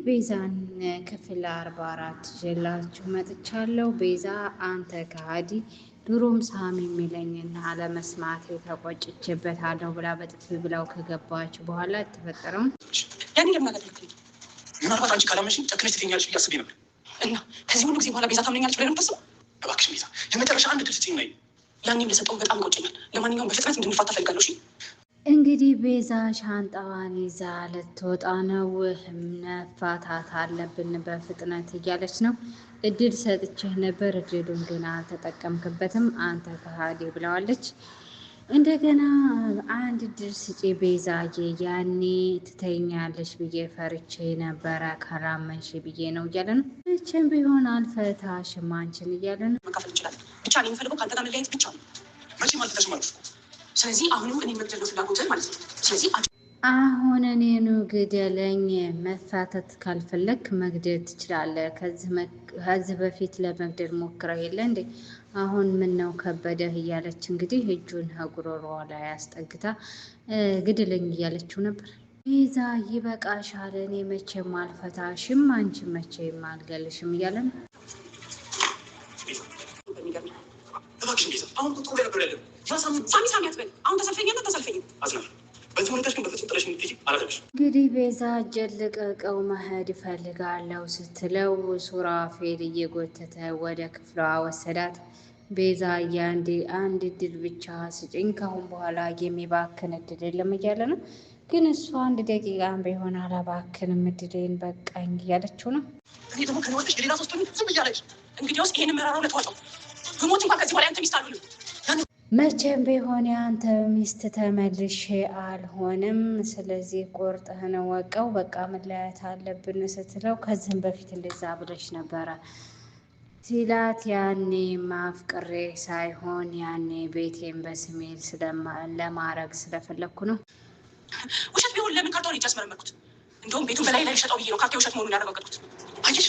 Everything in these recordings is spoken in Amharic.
ቤዛን ክፍል 44 ይዤላችሁ መጥቻለሁ። ቤዛ አንተ ከሃዲ ድሮም ሳሚ የሚለኝን አለመስማት ተቆጭቼበታለሁ ብላ በጥፊ ብላው ከገባች በኋላ የተፈጠረውን ያኔ ለማለት ነው። ምናልባት አንቺ ካላመንሽኝ ጨክነሽ ትተኛለሽ ብዬ አስቤ ነበር እና ከዚህ ሁሉ ጊዜ በኋላ ቤዛ ታምነኛለች ብለህ ነው የምታስበው? እባክሽን ቤዛ የመጨረሻ አንድ ድል ስጪኝ። ያኔም ለሰጠው በጣም ይቆጨኛል። ለማንኛውም በፍጥነት እንድንፋታ ፈልጋለሁ። እሺ እንግዲህ ቤዛ ሻንጣዋን ይዛ ልትወጣ ነው። መፋታት አለብን በፍጥነት እያለች ነው። እድል ሰጥቼህ ነበር፣ እድሉን ግን አልተጠቀምክበትም አንተ ከሃዲ ብለዋለች። እንደገና አንድ እድል ስጪ ቤዛዬ፣ ያኔ ትተኛለች ብዬ ፈርቼ ነበረ፣ ካላመንሽ ብዬ ነው እያለ ነው። መቼም ቢሆን አልፈታሽም አንቺን እያለ ነው። መካፈል እንችላለን፣ ብቻ እኔ የምፈልገው ከአንተ ጋር መለያየት ብቻ ነው። መቼም አልፈታሽም ማለት ነው። ስለዚህ አሁንም እኔ መግደል ነው ፍላጎትህ ማለት ነው። ስለዚህ አሁን እኔኑ ግደለኝ። መፋተት ካልፈለግ መግደል ትችላለህ። ከዚህ በፊት ለመግደል ሞክረህ የለ እንዴ? አሁን ምን ነው ከበደህ? እያለች እንግዲህ እጁን ጉሮሮዋ ላይ አስጠግታ ግደለኝ እያለችው ነበር። ቤዛ ይበቃሻል፣ እኔ መቼም አልፈታሽም፣ አንቺ መቼም አልገልሽም እያለ ነው። እንግዲህ ቤዛ እጄን ልቀቀው መሄድ እፈልጋለሁ ስትለው ሱራፌል እየጎተተ ወደ ክፍሏ ወሰዳት። ቤዛ አንድ እድል ብቻ ስጭኝ፣ ካሁን በኋላ የሚባክን እድል የለም እያለ ነው። ግን እሱ አንድ ደቂቃ ቢሆን አላባክንም እድሌን በቃኝ እያለችው ነው። መቼም ቢሆን የአንተ ሚስት ተመልሼ አልሆንም፣ ስለዚህ ቁርጥህን ወቀው፣ በቃ መለያየት አለብን ስትለው ከዚህም በፊት እንደዛ ብለሽ ነበረ ሲላት፣ ያኔ ማፍቅሬ ሳይሆን ያኔ ቤቴን በስሜ ለማድረግ ስለፈለግኩ ነው። ውሸት ቢሆን ለምን ካርታውን ያስመረመርኩት? እንደውም ቤቱን በላይ ላይ ሸጠው ብዬ ነው ካርታ ውሸት መሆኑን ያረጋገጥኩት። አየሽ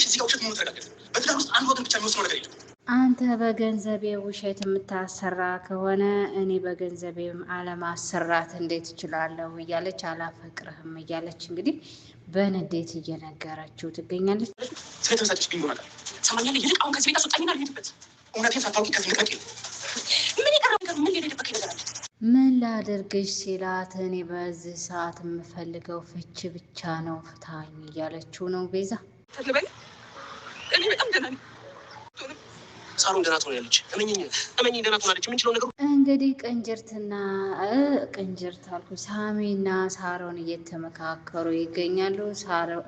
እዚህ ጋር ውሸት መሆኑ ተረጋገጠ። በትዳር ውስጥ አንድ ወገን ብቻ የሚወስነው ነገር የለም። አንተ በገንዘቤ ውሸት የምታሰራ ከሆነ እኔ በገንዘቤ አለማሰራት እንዴት እችላለሁ? እያለች አላፈቅርህም እያለች እንግዲህ በንዴት እየነገረችው ትገኛለች። ስለተበሳጨሽ ግን ይሆናል ሰማኛለ። ይልቅ አሁን ከዚህ ቤት አስወጣኝና ልሄድበት። እውነቴን ሳታውቂ ከዚህ ንቅረቅ። ምን የቀረው ነገር ምን ሊደበቅ ነገር አለ? ምን ላድርግሽ ሲላት፣ እኔ በዚህ ሰዓት የምፈልገው ፍቺ ብቻ ነው፣ ፍታኝ እያለችው ነው ቤዛ። እኔ በጣም ደህና ነኝ። ሳሮን ደህና ትሆናለች። እመኚኝ ደህና ትሆናለች። የምንችለው ነገር እንግዲህ ቅንጅርት አልኩ። ሳሚና ሳሮን እየተመካከሩ ይገኛሉ።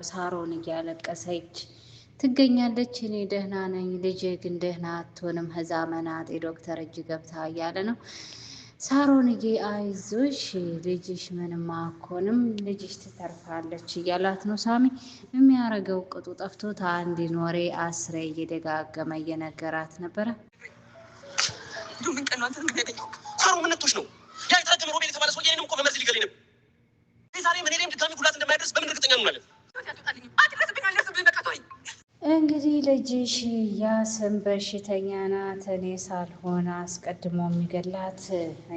ሳሮን እያለቀሰች ትገኛለች። እኔ ደህና ነኝ፣ ልጄ ግን ደህና አትሆንም፣ ህዛ መናጤ ዶክተር እጅ ገብታ እያለ ነው። ሳሮንዬ አይዞሽ ልጅሽ ምንም አኮንም፣ ልጅሽ ትተርፋለች እያላት ነው። ሳሚ የሚያረገው ቅጡ ጠፍቶት አንድ ኖሬ 10 እየደጋገመ እየነገራት ነበረ። ምን ቀን ነው አንተ ያገኘው? ሳሮን ምን ነክቶሽ ነው? ያ የተረገመ ሮቤል የተባለ ሰውዬ እኔንም እኮ በመርዝ ሊገለኝ ነበር። ዛሬ ምን ሄደም ድጋሚ ጉዳት እንደማይደርስ በምን እርግጠኛ ነው ማለት? እንግዲህ ልጅሽ ያስም በሽተኛ ናት፣ እኔ ሳልሆን አስቀድሞ የሚገላት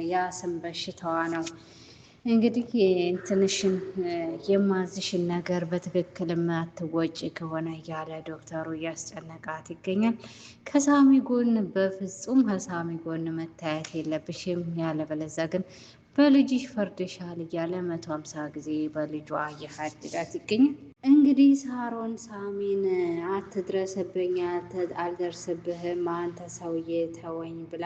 ያስም በሽታዋ ነው። እንግዲህ ትንሽን የማዝሽን ነገር በትክክል አትወጪ ከሆነ እያለ ዶክተሩ እያስጨነቃት ይገኛል። ከሳሚ ጎን በፍጹም ከሳሚ ጎን መታየት የለብሽም፣ ያለበለዚያ ግን በልጅሽ ፈርድሻል እያለ 150 ጊዜ በልጇ እየሀድዳት ይገኛል። እንግዲህ ሳሮን ሳሚን አትድረስብኝ፣ አልደርስብህም፣ አንተ ሰውዬ ተወኝ ብላ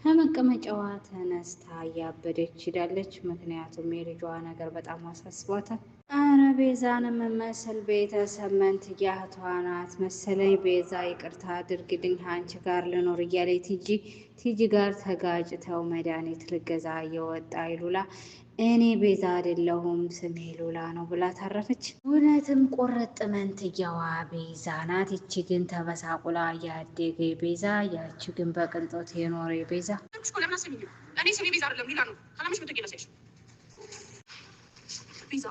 ከመቀመጫዋ ተነስታ እያበደች ሂዳለች። ምክንያቱም የልጇ ነገር በጣም አሳስቧታል። አረ ቤዛን የምመስል ቤተሰብ መንትያ እህቷ ናት መሰለኝ። ቤዛ ይቅርታ አድርግልኝ አንቺ ጋር ልኖር እያለ ቲጂ ጋር ተጋጭተው መድኃኒት ልገዛ እየወጣ ይሉላ እኔ ቤዛ አይደለሁም ስሜ ሉላ ነው ብላ ታረፈች። እውነትም ቁርጥ መንትያዋ ቤዛ ናት። ይቺ ግን ተበሳቁላ ያደገ ቤዛ፣ ያቺ ግን በቅንጦት የኖረ ቤዛ። እኔ ስሜ ቤዛ አይደለም ሉላ ነው። ካላምሽ ምትገለሰሽ ቤዛ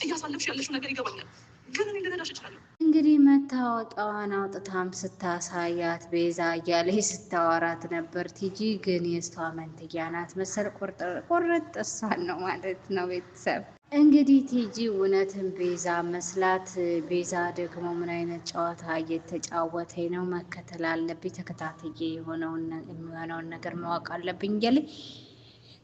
እያሳለፍሽ ያለሽው ነገር ይገባኛል፣ ግን እኔ ልረዳሽ እችላለሁ። እንግዲህ መታወቂያዋን አውጥታም ስታሳያት ቤዛ እያለች ስታወራት ነበር። ቲጂ ግን የእሷ መንትያ ናት መሰል። ቁርጥ እሷን ነው ማለት ነው ቤተሰብ። እንግዲህ ቲጂ እውነትን ቤዛ መስላት፣ ቤዛ ደግሞ ምን አይነት ጨዋታ እየተጫወተኝ ነው? መከተል አለብኝ፣ ተከታትዬ የሚሆነውን ነገር ማወቅ አለብኝ እያለ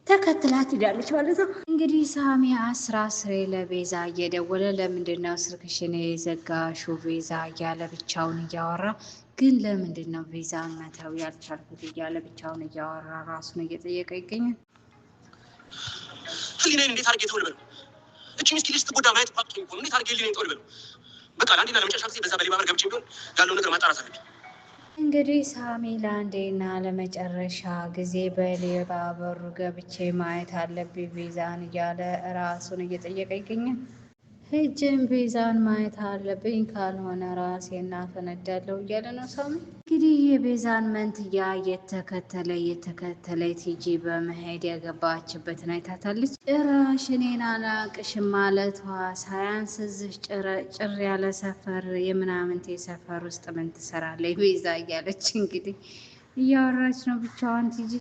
ተከትላት ሄዳለች ማለት ነው። እንግዲህ ሳሚ አስሬ ለቤዛ እየደወለ ለምንድን ነው ስልክሽን የዘጋሽው ቤዛ እያለ ብቻውን እያወራ ግን ለምንድን ነው ቤዛን መተው ያልቻልኩት እያለ ብቻውን እያወራ ራሱን እየጠየቀ ይገኛል። ህሊናዬን እንዴት አድርጌ ተውል በለው? እቺ ምስኪን ልጅ ስትጎዳ ማየት ፋቅቶኝ እኮ እንዴት አድርጌ ህሊናዬን ተውል በለው? በቃ ለአንዴና ለመጨረሻ ጊዜ በዛ በሌባ በር ገብቼ ቢሆን ያለውን ነገር ማጣራት አለብኝ። እንግዲህ ሳሚ ለአንዴና ለመጨረሻ ጊዜ በሌባ በሩ ገብቼ ማየት አለብኝ ቤዛን እያለ ራሱን እየጠየቀ ይገኛል። ሄጄን ቤዛን ማየት አለብኝ ካልሆነ ራሴን አፈነዳለሁ እያለ ነው ሳሚ። እንግዲህ የቤዛን መንትያ የተከተለ ቲጂ በመሄድ የገባችበትን አይታታለች። ጭራሽ እኔን አላቅሽም ማለቷ ሳያንስ እዚህ ጭር ያለ ሰፈር የምናምንቴ ሰፈር ውስጥ ምን ትሰራለች ቤዛ እያለች እንግዲህ እያወራች ነው ብቻዋን ቲጂ።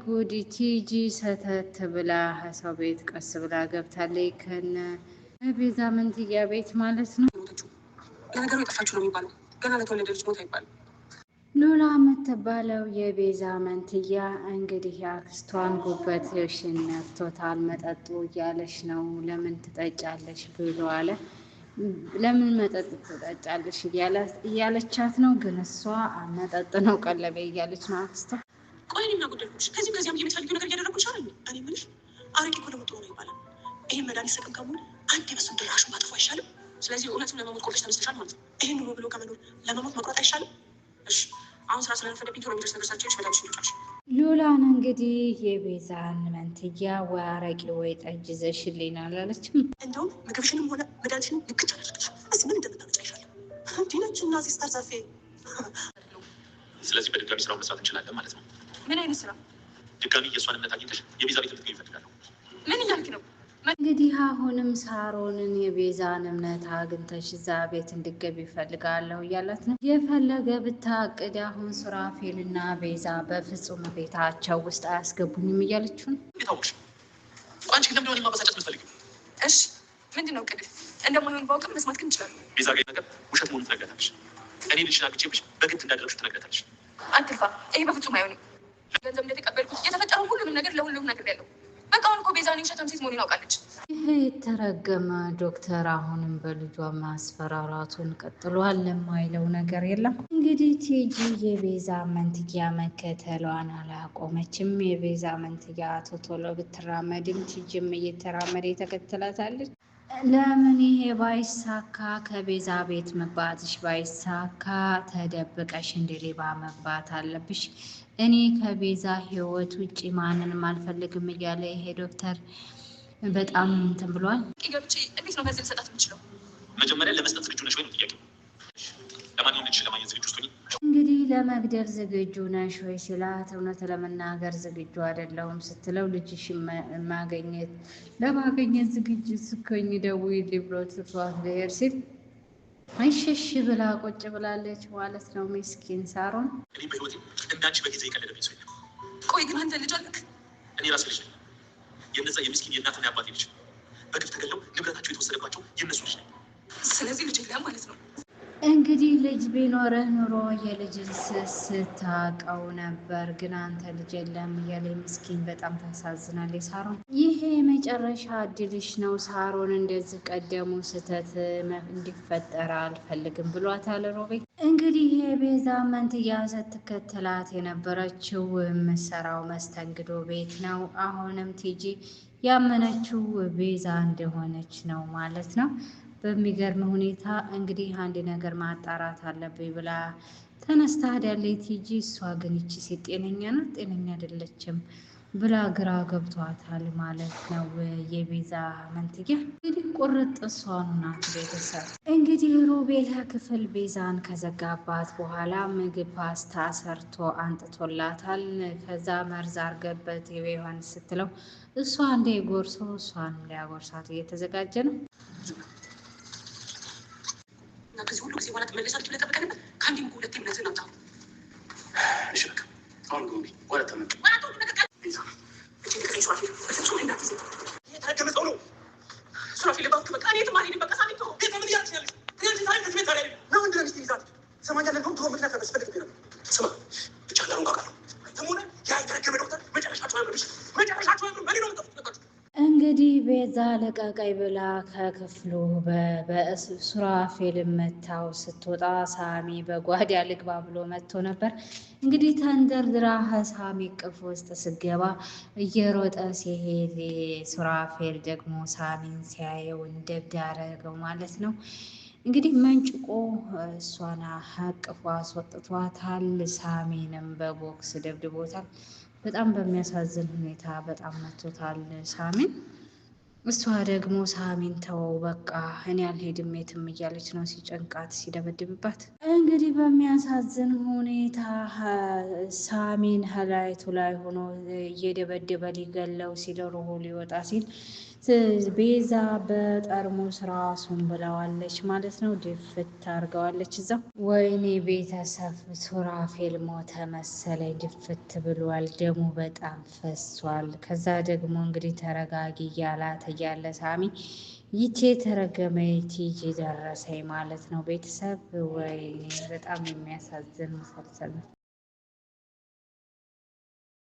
ጉድ ቲጂ ሰተት ብላ ሰው ቤት ቀስ ብላ ገብታለች። ከነ ቤዛ መንትያ ቤት ማለት ነው። ለነገሩ የጠፋችሁ ነው የሚባለው፣ ገና ለተወለደ ልጅ ሞት አይባልም። ሉላ የምትባለው የቤዛ መንትያ እንግዲህ አክስቷን ጉበት ነክቶታል መጠጡ እያለች ነው። ለምን ትጠጫለሽ ብሎ አለ። ለምን መጠጥ ትጠጫለሽ እያለቻት ነው። ግን እሷ መጠጥ ነው ቀለቤ እያለች ነው አክስቷ። ቆይ እኔ ምን አጎደልኩሽ? ከዚያም የምትፈልጊው ነገር እያደረግኩሽ አይደል? እኔ የምልሽ አረቄ እኮ ለሞት ጥሩ ነው ይባላል። ይሄን መድኃኒት ሰቅም ከመሆን አንድ የበሱን ድራሹን ማጥፎ አይሻልም? ስለዚህ እውነትም ለመሞት ቆርጠሽ ተነስተሻል ማለት ነው። ይሄን ኑሮ ብሎ ከመኖር ለመሞት መቁረጥ አይሻልም? እሺ አሁን ስራ ስለነፈለብኝ ቶሎ የሚደርስ ነገር ሰርቼ መድኃኒት ልጫሽ። ሉላን እንግዲህ የቤዛን መንትያ ወይ አረቄ ወይ ጠጅ ይዘሽልኝ አላለችም። እንደውም ምግብሽንም ሆነ መድኃኒትሽንም ልክች አደረግሽ። እስኪ ምን እንደምታመጫ ይሻል ዲነች እና ሲስተር ዘርፌ። ስለዚህ በድጋሚ ስራውን መስራት እንችላለን ማለት ነው። ምን አይነት ስራ? ድጋሚ የእሷን እምነት አግኝተሽ የቤዛ ቤት ልትገኝ ይፈልጋለሁ። ምን እያልክ ነው? እንግዲህ አሁንም ሳሮንን የቤዛን እምነት አግኝተሽ እዛ ቤት እንድገቢ ይፈልጋለሁ እያላት ነው። የፈለገ ብታቅድ አሁን ሱራፌልና ቤዛ በፍጹም ቤታቸው ውስጥ አያስገቡኝም እያለችው ነው። ታውቅሽ አንቺ ግን ለምንድን ማበሳጨት የምትፈልጊው? እሺ ምንድን ነው ቅድም እንደማይሆን ባውቅም መስማት ግን እንችላለን። ቤዛ ጋር ነገር ውሸት መሆኑን ትነግረታለሽ። እኔ ልጅሽን አግኝቼብሽ በግድ እንዳደረግሽ ትነግረታለሽ። አትልፋ፣ ይሄ በፍጹም አይሆንም። ገንዘብ እንደተቀበልኩት የተፈጠረው ሁሉንም ነገር ለሁሉም ነገር ያለው በቃ አሁን እኮ ቤዛ ውሸታም ሴት መሆኑን ያውቃለች። ይሄ የተረገመ ዶክተር አሁንም በልጇ ማስፈራራቱን ቀጥሏል። ለማይለው ነገር የለም። እንግዲህ ቲጂ የቤዛ መንትያ መከተሏን አላቆመችም። የቤዛ መንትያ ቶሎ ብትራመድም ቲጂም እየተራመደ ተከትላታለች። ለምን ይሄ ባይሳካ ከቤዛ ቤት መግባትሽ ባይሳካ ተደብቀሽ እንደ ሌባ መግባት አለብሽ። እኔ ከቤዛ ህይወት ውጭ ማንንም አልፈልግም እያለ ይሄ ዶክተር በጣም እንትን ብሏል። ገብቼ እንዴት ነው ከዚህ ልሰጣት የምችለው? መጀመሪያ ለመስጠት ዝግጁ ነሽ ወይ ነው ጥያቄ። ለማንኛውም ልጅ ለማግኘት ዝግጁ ስትሆኚ እንግዲህ ለመግደል ዝግጁ ነሽ ወይ ሲላት እውነት ለመናገር ዝግጁ አይደለሁም ስትለው ልጅሽ ለማግኘት ዝግጅት ስኮኝ ደውዪልኝ ብሎ ትቷት ልሄድ ሲል አይሸሽ ብላ ቁጭ ብላለች ማለት ነው። ምስኪን ሳሮን እኔ በህይወቴ እንዳንቺ በጊዜ የቀለደብኝ ሰው የለም። ቆይ ግን አንተ ልጅ አለክ? እኔ ራሴ ልጅ ነኝ። የነዛ የምስኪን የእናትና የአባቴ ልጅ በግፍ ተገለው ንብረታቸው የተወሰደባቸው የእነሱ ልጅ ነኝ። ስለዚህ ልጅ የለም ማለት ነው። እንግዲህ ልጅ ቢኖርህ ኑሮ የልጅን ስታቀው ነበር፣ ግን አንተ ልጅ የለም እያለ ምስኪን በጣም ታሳዝናለች ሳሮን። ይሄ የመጨረሻ እድልሽ ነው ሳሮን፣ እንደዚህ ቀደሙ ስህተት እንዲፈጠር አልፈልግም ብሏታል ሮቤል። እንግዲህ የቤዛ መንትያ ስትከተላት የነበረችው የምትሰራው መስተንግዶ ቤት ነው። አሁንም ቲጂ ያመነችው ቤዛ እንደሆነች ነው ማለት ነው። በሚገርም ሁኔታ እንግዲህ አንድ ነገር ማጣራት አለብኝ ብላ ተነስታ ሄዳለች ቲጂ። እሷ ግን ይቺ ሴት ጤነኛ ናት ጤነኛ አይደለችም ብላ ግራ ገብቷታል ማለት ነው። የቤዛ መንትያ እንግዲህ ቁርጥ እሷኑ ናት። ቤተሰብ እንግዲህ ሮቤል ክፍል ቤዛን ከዘጋባት በኋላ ምግብ ፓስታ ሰርቶ አንጥቶላታል። ከዛ መርዝ አርገበት ይሆን ስትለው እሷ እንደ ጎርሶ እሷን ሊያጎርሳት እየተዘጋጀ ነው። እና ከዚህ ሁሉ ጊዜ በኋላ ትመለሳለች ብለህ ጠብቀህ ነበር። ከአንዴም ሁለቴ እምነትህን አምጣ። እሺ በቃ አሁን ወደ ተመጡ ሱራፌል በፍጹም እንዳትይዘ የተረገመ ሰው ነው። ሱራፌል እባክህ በቃ እኔ የትም አልሄድም። በቃ ሳሚን ተወው። ቤት ምን እያደረግሽ ያለሽ? ዛሬ ከዚህ ቤት ታዲያ ነው ወንድ ነው ሚስት ይዛት ሰማኛለ እንደውም ድሮ ምክንያት ነበር ስፈልግ ነበር። ስማ ብቻ ዳሩን ቃቃለሁ ተሞነ ያ የተረገመ ዶክተር መጨረሻቸው ያምርብሽ መጨረሻቸው ያምር በሌ ነው ምጠፍት እንግዲህ ቤዛ ለቀቀይ ብላ ከክፍሉ በሱራፌል መታው ስትወጣ ሳሚ በጓዳ ልግባ ብሎ መጥቶ ነበር። እንግዲህ ተንደርድራ ሳሚ ቅፍ ውስጥ ስገባ እየሮጠ ሲሄድ ሱራፌል ደግሞ ሳሚን ሲያየው እንደብድ ያደረገው ማለት ነው። እንግዲህ መንጭቆ እሷን አቅፎ አስወጥቷታል። ሳሚንም በቦክስ ደብድቦታል። በጣም በሚያሳዝን ሁኔታ በጣም መቶታል ሳሚን። እሷ ደግሞ ሳሚን ተወው በቃ እኔ አልሄድም የትም እያለች ነው ሲጨንቃት ሲደበድብባት። እንግዲህ በሚያሳዝን ሁኔታ ሳሚን ላይቱ ላይ ሆኖ እየደበደበ ሊገለው ሲል ሩሁ ሊወጣ ሲል ቤዛ በጠርሙስ ራሱን ብለዋለች ማለት ነው። ድፍት አድርገዋለች እዛው። ወይኔ ቤተሰብ ሱራፌል ሞተ መሰለኝ። ድፍት ብሏል፣ ደሙ በጣም ፈሷል። ከዛ ደግሞ እንግዲህ ተረጋጊ እያላት እያለ ሳሚ ይቼ የተረገመ ቲጂ ደረሰኝ ማለት ነው ቤተሰብ። ወይኔ በጣም የሚያሳዝን መሰልሰል ነው።